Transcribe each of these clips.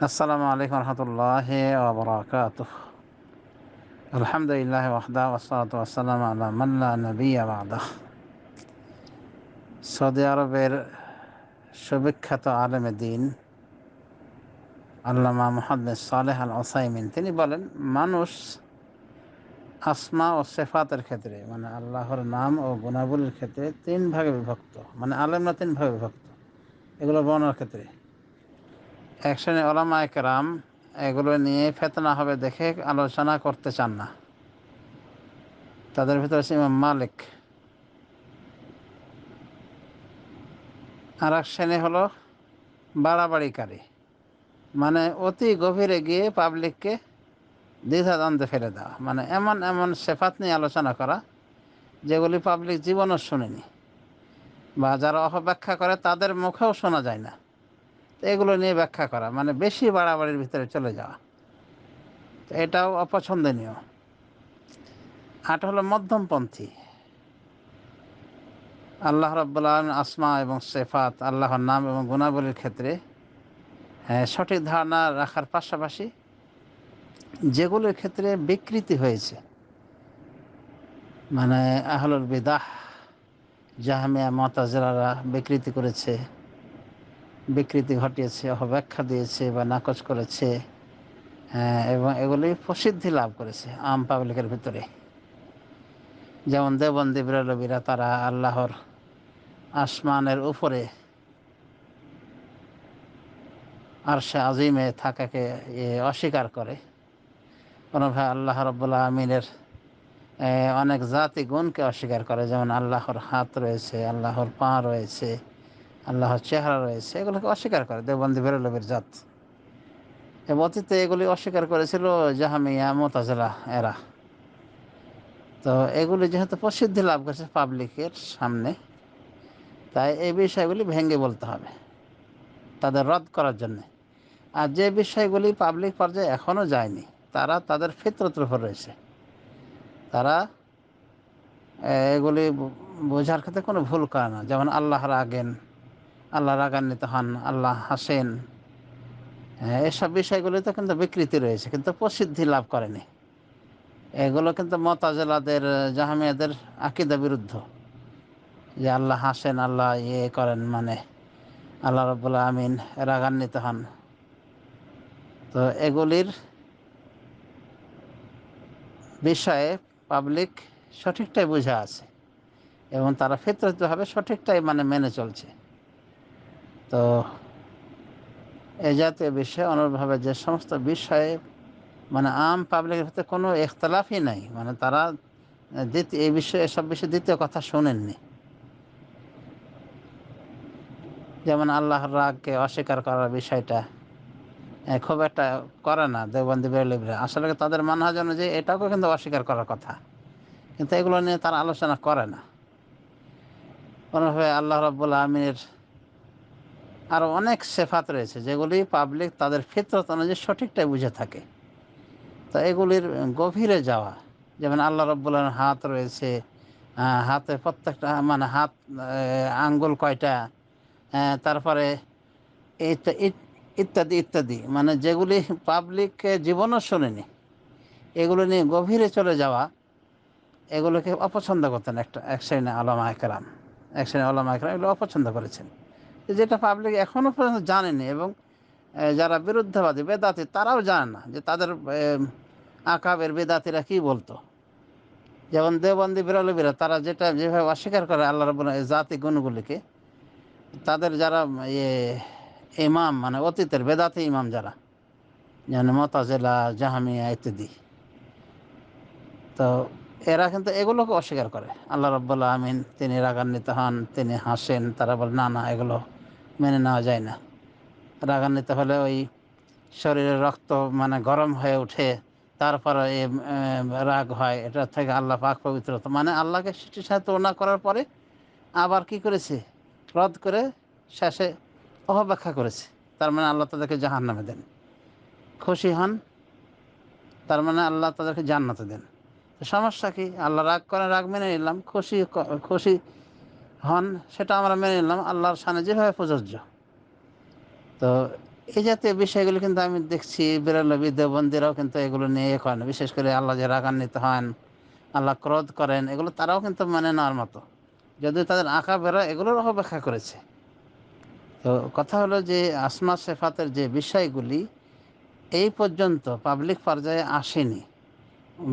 আসসালামু আলাইকুম রহমতুল্লাহি ওয়া বারাকাতুহ। আলহামদুলিল্লাহ ওয়াহদা ওয়াসসালাতু ওয়াসসালামু আলা মান লা নাবিয়্যা বা'দাহ। সৌদি আরবের সুবিখ্যাত আলেমে দ্বীন আল্লামা মুহাদ্দিস সালেহ আল উসাইমিন তিনি বলেন, মানুষ আসমা ও সিফাতের ক্ষেত্রে মানে আল্লাহর নাম ও গুণাবলীর ক্ষেত্রে তিন ভাগে বিভক্ত। মানে আলেমরা তিন ভাগে বিভক্ত এগুলো বর্ণনার ক্ষেত্রে। এক শ্রেণীর উলামায়ে কেরাম এগুলো নিয়ে ফিতনা হবে দেখে আলোচনা করতে চান না। তাদের ভিতরে আছে ইমাম মালিক। আর এক শ্রেণী হলো বাড়াবাড়িকারী, মানে অতি গভীরে গিয়ে পাবলিককে দ্বিধাদ্বন্দ্বে ফেলে দেওয়া, মানে এমন এমন সেফাত নিয়ে আলোচনা করা যেগুলি পাবলিক জীবনও শোনেনি বা যারা অপব্যাখ্যা করে তাদের মুখেও শোনা যায় না। তো এগুলো নিয়ে ব্যাখ্যা করা মানে বেশি বাড়াবাড়ির ভিতরে চলে যাওয়া, তো এটাও অপছন্দনীয়। আটা হলো মধ্যমপন্থী। আল্লাহ রাব্বুল আলামিন আসমা এবং সেফাত, আল্লাহর নাম এবং গুণাবলীর ক্ষেত্রে সঠিক ধারণা রাখার পাশাপাশি যেগুলোর ক্ষেত্রে বিকৃতি হয়েছে, মানে আহলুল বিদাহ জাহমিয়া মুতাজিলারা বিকৃতি করেছে, বিকৃতি ঘটিয়েছে, অপব্যাখ্যা দিয়েছে বা নাকচ করেছে, এবং এগুলি প্রসিদ্ধি লাভ করেছে আম পাবলিকের ভিতরে। যেমন দেওবন্দি বেরলভীরা, তারা আল্লাহর আসমানের উপরে আরশে আজিমে থাকাকে অস্বীকার করে। কোনোভাবে আল্লাহ রাব্বুল আমিনের অনেক জাতি গুণকে অস্বীকার করে, যেমন আল্লাহর হাত রয়েছে, আল্লাহর পা রয়েছে, আল্লাহর চেহারা রয়েছে, এগুলোকে অস্বীকার করে দেওবন্দি বেরলভীর জাত। এবং অতীতে এগুলি অস্বীকার করেছিল জাহামিয়া মুতাজিলা এরা। তো এগুলি যেহেতু প্রসিদ্ধি লাভ করেছে পাবলিকের সামনে, তাই এই বিষয়গুলি ভেঙে বলতে হবে তাদের রদ করার জন্য। আর যে বিষয়গুলি পাবলিক পর্যায়ে এখনও যায়নি, তারা তাদের ফিতরতের উপর রয়েছে, তারা এগুলি বোঝার ক্ষেত্রে কোনো ভুল করে না। যেমন আল্লাহ রাগেন, আল্লাহ রাগান্বিত হন, আল্লাহ হাসেন, এসব বিষয়গুলিতে কিন্তু বিকৃতি রয়েছে, কিন্তু প্রসিদ্ধি লাভ করেনি। এগুলো কিন্তু মুতাজিলাদের, জাহমিয়াদের আকীদা বিরুদ্ধ, যে আল্লাহ হাসেন, আল্লাহ করেন, মানে আল্লাহ রাব্বুল আমিন রাগান্বিত হন। তো এগুলির বিষয়ে পাবলিক সঠিকটাই বুঝে আছে এবং তারা ফিতরতভাবে সঠিকটাই মানে মেনে চলছে। তো এই জাতীয় বিষয়ে অনুরূপভাবে যে সমস্ত বিষয়ে মানে আম পাবলিকের ভিতরে কোনো ইখতলাফই নাই, মানে তারা দ্বিতীয় এই বিষয়ে, এসব বিষয়ে দ্বিতীয় কথা শোনেননি। যেমন আল্লাহর রাগকে অস্বীকার করার বিষয়টা খুব একটা করে না দেওবন্দি বেরলভীরা। আসলে তাদের মানহাজ অনুযায়ী এটাকেও কিন্তু অস্বীকার করার কথা, কিন্তু এগুলো নিয়ে তারা আলোচনা করে না। কোনোভাবে আল্লাহ রাব্বুল আমিনের আরও অনেক সেফাত রয়েছে যেগুলি পাবলিক তাদের ফিতরত অনুযায়ী সঠিকটাই বুঝে থাকে। তো এগুলির গভীরে যাওয়া, যেমন আল্লাহ রাব্বুল আমিনের হাত রয়েছে, হাতে প্রত্যেকটা মানে হাত আঙ্গুল কয়টা, তারপরে ইত্যাদি ইত্যাদি, মানে যেগুলি পাবলিক জীবনও শোনেনি, এগুলো নিয়ে গভীরে চলে যাওয়া, এগুলোকে অপছন্দ করতেন এক শ্রেণী উলামায়ে কেরাম। এক শ্রেণী উলামায়ে কেরাম এগুলো অপছন্দ করেছেন, যেটা পাবলিক এখনও পর্যন্ত জানেনি। এবং যারা বিরুদ্ধবাদী বেদাতি, তারাও জানে না যে তাদের আকাবের বেদাতিরা কী বলতো। যেমন দেওবন্দি বেরলভীরা, তারা যেভাবে অস্বীকার করে আল্লাহ রাব্বুল জাতি গুণগুলিকে, তাদের যারা ইমাম, মানে অতীতের বেদাতি ইমাম যারা, যেমন মুতাজিলা, জাহমিয়া ইত্যাদি, তো এরা কিন্তু এগুলোকে অস্বীকার করে। আল্লাহ রাব্বুল আমিন তিনি রাগান্বিত হন, তিনি হাসেন, তারা বলে না না, এগুলো মেনে নেওয়া যায় না। রাগান্বিত হলে ওই শরীরের রক্ত মানে গরম হয়ে ওঠে, তারপরে রাগ হয়, এটা থেকে আল্লাহ পাক পবিত্র। মানে আল্লাহকে সৃষ্টির সাথে তুলনা করার পরে আবার কি করেছে, রদ করে শেষে অপব্যাখ্যা করেছে। তার মানে আল্লাহ তাদেরকে জাহান্নামে দেন। খুশি হন, তার মানে আল্লাহ তাদেরকে জান্নাতে দেন। তো সমস্যা কি? আল্লাহ রাগ করেন, রাগ মেনে নিলাম। খুশি হন, সেটা আমরা মেনে নিলাম, আল্লাহর শানে যেভাবে প্রযোজ্য। তো এই জাতীয় বিষয়গুলো কিন্তু আমি দেখছি বেরলবী দেওবন্দিরাও কিন্তু এগুলো নিয়ে এ করেন, বিশেষ করে আল্লাহ যে রাগান্বিত হন, আল্লাহ ক্রোধ করেন, এগুলো তারাও কিন্তু মানে নেওয়ার মতো, যদিও তাদের আঁকা বেড়া এগুলোর অপব্যাখ্যা করেছে। তো কথা হলো যে আসমা সেফাতের যে বিষয়গুলি এই পর্যন্ত পাবলিক পর্যায়ে আসেনি,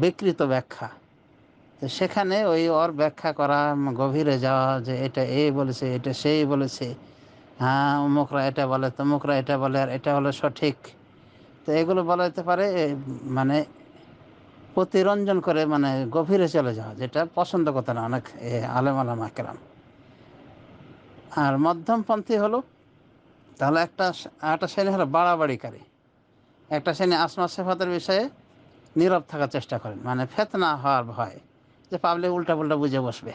বিকৃত ব্যাখ্যা। তো সেখানে ওই ওর ব্যাখ্যা করা, গভীরে যাওয়া, যে এটা এই বলেছে, এটা সেই বলেছে, হ্যাঁ অমুকরা এটা বলে, তমুকরা এটা বলে, আর এটা হলো সঠিক, তো এগুলো বলা যেতে পারে মানে প্রতিরঞ্জন করে, মানে গভীরে চলে যাওয়া, যেটা পছন্দ করতে না অনেক আলেম আলামা কেরাম। আর মধ্যমপন্থী হলো, তাহলে একটা শ্রেণী হলো বাড়াবাড়িকারী, একটা শ্রেণী আসমা সেফাতের বিষয়ে নীরব থাকার চেষ্টা করেন, মানে ফেতনা হওয়ার ভয়, যে পাবলিক উল্টা পুল্টা বুঝে বসবে।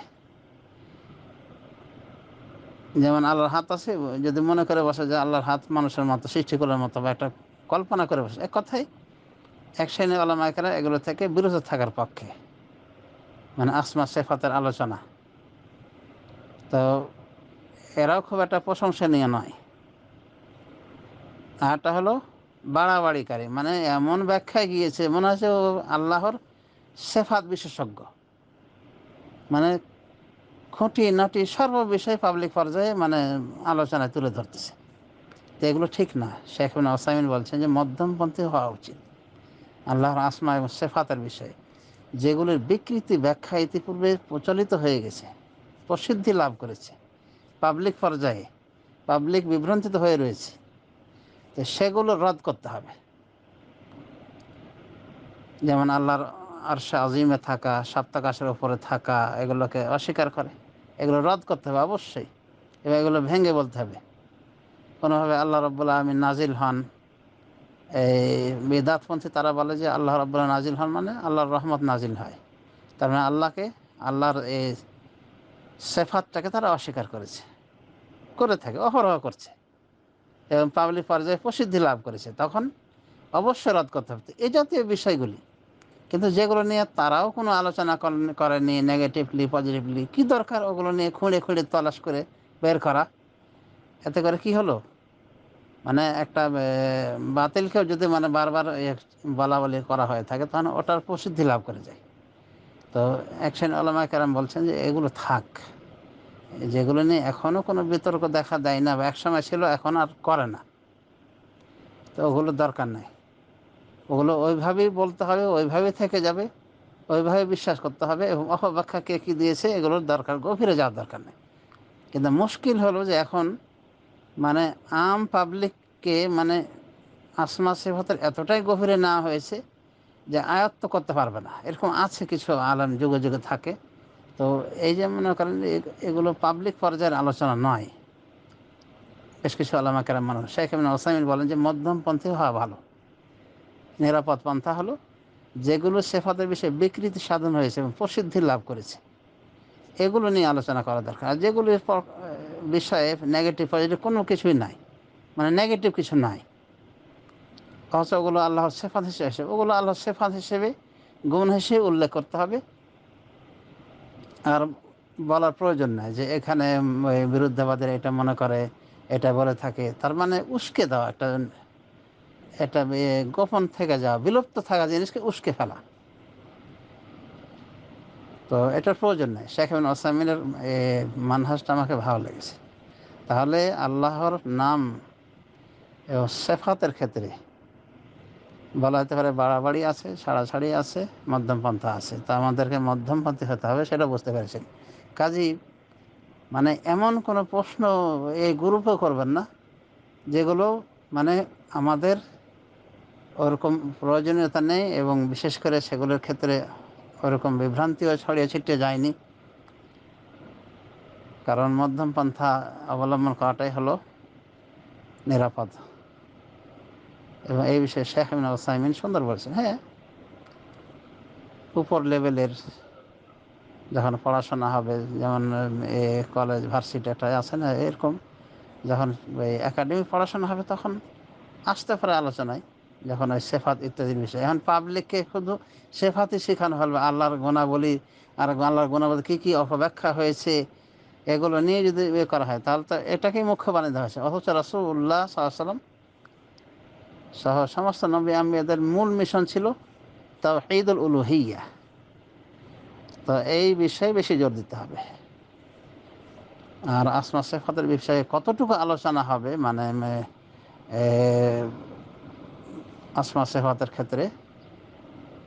যেমন আল্লাহর হাত আছে, যদি মনে করে বসে যে আল্লাহর হাত মানুষের মতো, সৃষ্টি করার মতো, বা একটা কল্পনা করে বসে, এক কথাই এক শ্রেণী ওলামা কেরাম এগুলো থেকে বিরত থাকার পক্ষে, মানে আসমা সেফাতের আলোচনা। তো এরাও খুব একটা প্রশংসনীয় নয়। আরটা হলো বাড়াবাড়িকারী, মানে এমন ব্যাখ্যায় গিয়েছে মনে হচ্ছে ও আল্লাহর সেফাত বিশেষজ্ঞ, মানে খুঁটি নাটি সর্ববিষয় পাবলিক পর্যায়ে মানে আলোচনায় তুলে ধরতেছে। তো এগুলো ঠিক না। শেখ ইবনে উসাইমিন বলছেন যে মধ্যমপন্থী হওয়া উচিত আল্লাহর আসমা এবং সেফাতের বিষয়ে, যেগুলির বিকৃতি ব্যাখ্যা ইতিপূর্বে প্রচলিত হয়ে গেছে, প্রসিদ্ধি লাভ করেছে পাবলিক পর্যায়ে, পাবলিক বিভ্রান্তিত হয়ে রয়েছে, তো সেগুলো রদ করতে হবে। যেমন আল্লাহর আরশে আজিমে থাকা, সপ্তাকাশের ওপরে থাকা, এগুলোকে অস্বীকার করে, এগুলো রদ করতে হবে অবশ্যই, এবং এগুলো ভেঙে বলতে হবে। কোনোভাবে আল্লাহ রাব্বুল আলামিন নাজিল হন, এই বিদআতপন্থী তারা বলে যে আল্লাহ রাব্বুল আলামিন নাজিল হন মানে আল্লাহর রহমত নাজিল হয়, তার মানে আল্লাহকে, আল্লাহর এই সেফাতটাকে তারা অস্বীকার করেছে, করে থাকে, অহরহ করছে, এবং পাবলিক পর্যায়ে প্রসিদ্ধি লাভ করেছে, তখন অবশ্যই রদ করতে হবে। এই জাতীয় বিষয়গুলি কিন্তু যেগুলো নিয়ে তারাও কোনো আলোচনা করেনি, নেগেটিভলি পজিটিভলি, কি দরকার ওগুলো নিয়ে খুঁড়ে খুঁড়ে তলাশ করে বের করা? এতে করে কি হলো, মানে একটা বাতিলকেও যদি মানে বারবার বলা বলি করা হয়ে থাকে, তখন ওটার প্রসিদ্ধি লাভ করে যায়। তো একশন ওলামা কেরাম বলছেন যে এগুলো থাক, যেগুলো নিয়ে এখনও কোনো বিতর্ক দেখা দেয় না, বা একসময় ছিল এখন আর করে না, তো ওগুলো দরকার নাই। ওগুলো ওইভাবেই বলতে হবে, ওইভাবেই থেকে যাবে, ওইভাবে বিশ্বাস করতে হবে, এবং অপব্যাখ্যা কে কী দিয়েছে এগুলোর দরকার, গভীরে যাওয়ার দরকার নেই। কিন্তু মুশকিল হলো যে এখন মানে আম পাবলিককে মানে আসমা সিফাতের এতটাই গভীরে নেওয়া হয়েছে যে আয়ত্ত করতে পারবে না, এরকম আছে কিছু আলেম, যুগে যুগে থাকে। তো এই যে মনে করেন এগুলো পাবলিক পর্যায়ের আলোচনা নয়। বেশ কিছু আলেমা কেরাম মানুষ, শেখ ইবনে উসাইমিন বলেন যে মধ্যমপন্থী হওয়া ভালো, নিরাপদ পন্থা হলো যেগুলো সেফাতের বিষয়ে বিকৃতি সাধন হয়েছে এবং প্রসিদ্ধি লাভ করেছে, এগুলো নিয়ে আলোচনা করা দরকার। আর যেগুলির বিষয়ে নেগেটিভ পজিটিভ কোনো কিছুই নাই, মানে নেগেটিভ কিছু নাই, অথচ ওগুলো আল্লাহর সেফাত হিসেবে, ওগুলো আল্লাহর সেফাত হিসেবে, গুণ হিসেবে উল্লেখ করতে হবে। আর বলার প্রয়োজন নাই যে এখানে বিরুদ্ধবাদের এটা মনে করে, এটা বলে থাকে, তার মানে উস্কে দেওয়া, একটা এটা গোপন থেকে যাওয়া, বিলুপ্ত থাকা জিনিসকে উস্কে ফেলা, তো এটার প্রয়োজন নেই। শেখ ইবনে উসাইমিনের মানহাজটা আমাকে ভালো লেগেছে। তাহলে আল্লাহর নাম এবং সেফাতের ক্ষেত্রে বলা যেতে পারে বাড়াবাড়ি আছে, ছাড়াছাড়ি আছে, মধ্যমপন্থা আছে। তা আমাদেরকে মধ্যমপন্থী হতে হবে, সেটা বুঝতে পেরেছেন। কাজেই মানে এমন কোনো প্রশ্ন এই গ্রুপও করবেন না যেগুলো মানে আমাদের ওরকম প্রয়োজনীয়তা নেই, এবং বিশেষ করে সেগুলোর ক্ষেত্রে ওরকম বিভ্রান্তিও ছড়িয়ে ছিটিয়ে যায়নি। কারণ মধ্যমপন্থা অবলম্বন করাটাই হলো নিরাপদ। এবং এই বিষয়ে শেখ ইবনে উসাইমিন সুন্দর বলছেন। হ্যাঁ, উপর লেভেলের যখন পড়াশোনা হবে, যেমন কলেজ ভার্সিটি একটা আছে না, এরকম যখন ওই একাডেমিক পড়াশোনা হবে তখন আসতে পারে আলোচনায়, যখন ওই সেফাত ইত্যাদির বিষয়। এখন পাবলিককে শুধু সেফাতই শেখানো হবে, আল্লাহর গুণাবলী, আর আল্লাহর গুণাবলী কী কী অপব্যাখ্যা হয়েছে এগুলো নিয়ে যদি করা হয়, তাহলে তো এটাকেই মুখ্য বানিয়ে দেওয়া হয়েছে। অথচ রাসূলুল্লাহ সাল্লাল্লাহু আলাইহি ওয়াসাল্লাম সহ সমস্ত নবী আম্বিয়াদের মূল মিশন ছিল তাওহীদুল উলুহিয়্যাহ। তো এই বিষয়ে বেশি জোর দিতে হবে। আর আসমা সিফাতের বিষয়ে কতটুকু আলোচনা হবে, মানে এ, আসমা সিফাতের ক্ষেত্রে,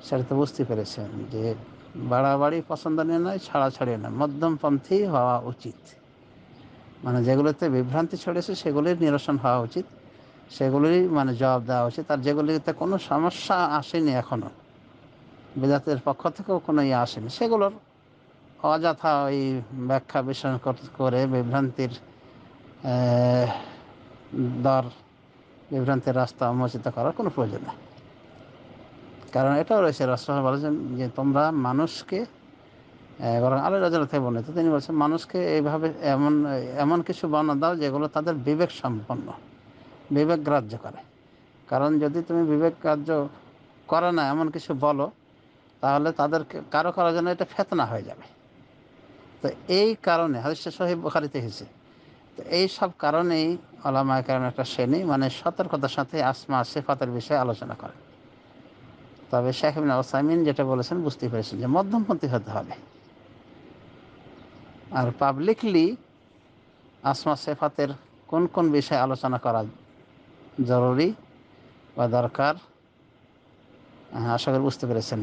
সেটা তো বুঝতে পেরেছেন যে বাড়াবাড়ি পছন্দনীয় নয়, ছাড়াছাড়ি নয়, মধ্যমপন্থী হওয়া উচিত। মানে যেগুলোতে বিভ্রান্তি ছড়িয়েছে সেগুলির নিরসন হওয়া উচিত, সেগুলির মানে জবাব দেওয়া উচিত। আর যেগুলিতে কোনো সমস্যা আসেনি এখনও, বিদাতের পক্ষ থেকেও কোনো ইয়ে আসেনি, সেগুলোর অযথা ওই ব্যাখ্যা বিশ্লেষণ করে বিভ্রান্তির দর, বিভ্রান্তির রাস্তা উন্মোচিত করার কোনো প্রয়োজন নেই। কারণ এটাও রয়েছে, রাসূল বলেছেন যে তোমরা মানুষকে, বরং আলী রাদিয়াল্লাহু থেকে বর্ণিত, তিনি বলছেন মানুষকে এইভাবে এমন এমন কিছু বর্ণনা দাও যেগুলো তাদের বিবেক সম্পন্ন, বিবেক গ্রাহ্য করে। কারণ যদি তুমি বিবেক গ্রাহ্য করে না এমন কিছু বলো, তাহলে তাদেরকে কারো কারোর জন্য এটা ফেতনা হয়ে যাবে। তো এই কারণে হাদিসটা সহিহ বুখারীতে এসেছে। তো এই সব কারণেই উলামায়ে কেরামের একটা শ্রেণী মানে সতর্কতার সাথে আসমা সিফাতের বিষয়ে আলোচনা করে। তবে শেখ ইবনে উসাইমিন যেটা বলেছেন বুঝতে পেরেছেন যে মধ্যমপন্থী হতে হবে। আর পাবলিকলি আসমা সিফাতের কোন কোন বিষয়ে আলোচনা করা জরুরি বা দরকার, আশা করি বুঝতে পেরেছেন।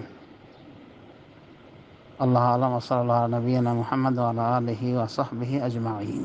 আল্লাহ আ'লাম। ওয়া সাল্লাল্লাহু আলা নবিয়িনা মুহাম্মদ ওয়া আলা আলিহি ওয়া সাহবিহি আজমাইন।